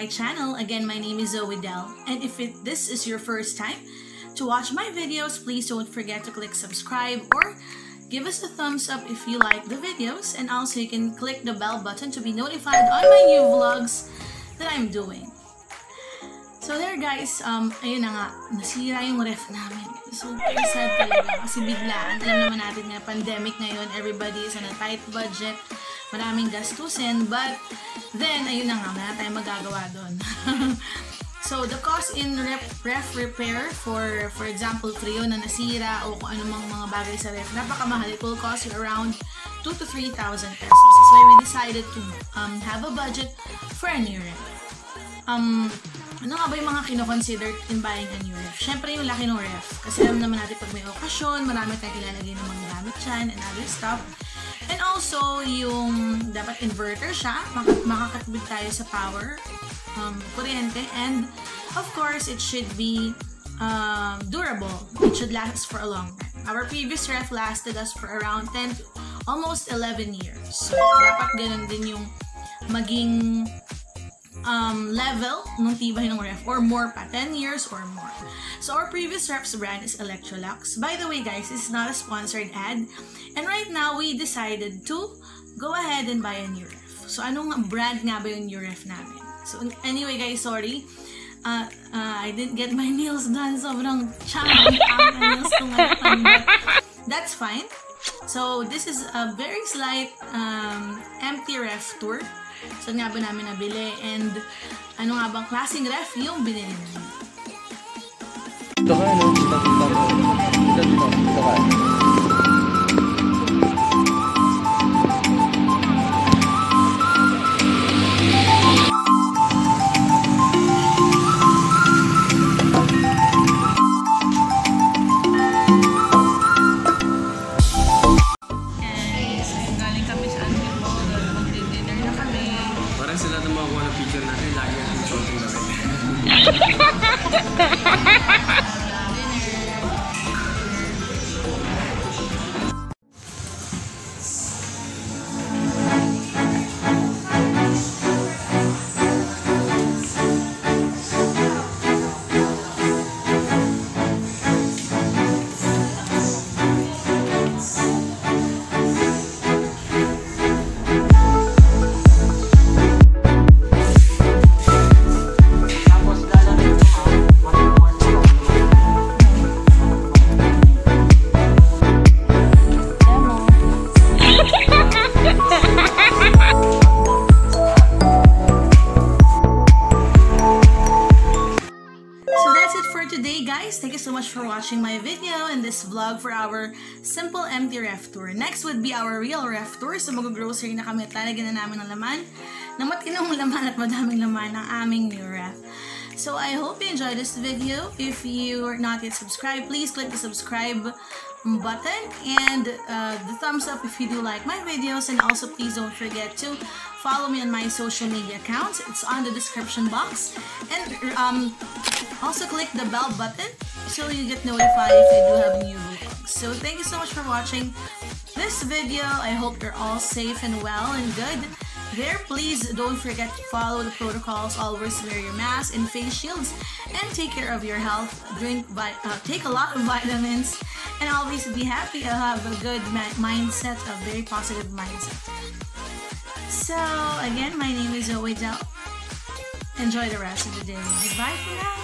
my channel. Again, my name is Zoe Del, and if this is your first time to watch my videos, please don't forget to click subscribe or give us a thumbs up if you like the videos, and also you can click the bell button to be notified on my new vlogs that I'm doing. So there guys, ayun na nga, nasira yung ref namin. So sad talaga kasi biglaan. Alam naman natin nga, pandemic ngayon, everybody is on a tight budget, maraming gastusin, but then ayun na nga, wala na tayong magagawa doon. So the cost in ref repair, for example, Trio na nasira o kung anumang mga bagay sa ref, napakamahal. It will cost you around 2,000 to 3,000 pesos. That's why we decided to have a budget for a new ref. Ano nga ba yung mga kino-consider in buying a new ref? Siyempre yung laki ng ref. Kasi alam naman natin pag may okasyon, marami tayong ilalagay ng mga gamit dyan and other stuff. And also, yung dapat inverter siya, makakatibig tayo sa power, kuryente, and of course, it should be durable. It should last for a long time. Our previous ref lasted us for around 10 to almost 11 years. So, dapat ganun din yung maging level ng tibay ng ref, or more pa, 10 years or more. So our previous ref's brand is Electrolux. By the way guys, this is not a sponsored ad, and right now we decided to go ahead and buy a new ref. So anong brand nga ba yung new ref namin? So anyway guys, sorry, I didn't get my nails done. Sobrang changing ang nails ko ngayon, but that's fine. So this is a very slight empty ref tour. So nga ba namin nabili, and ano nga bang klaseng ref yung binili namin. Ito ka, no? Ito ka. Sila na makakuha ng picture natin, lagi natin shooting na rin. Today guys, thank you so much for watching my video and this vlog for our simple empty ref tour. Next would be our real ref tour. So mag-grocery na kami at lalagyan na namin ng laman, ng matinong laman at madaming laman ng aming new ref. So I hope you enjoyed this video. If you are not yet subscribed, please click the subscribe button and the thumbs up if you do like my videos, and also please don't forget to follow me on my social media accounts. It's on the description box, and also click the bell button so you get notified if I do have new videos. So thank you so much for watching this video. I hope you're all safe and well and good there. Please don't forget to follow the protocols. Always wear your mask and face shields, and take care of your health. Take a lot of vitamins, and always be happy. Have a good mindset, a very positive mindset. So again, my name is Zoe Del. Enjoy the rest of the day. Goodbye for now.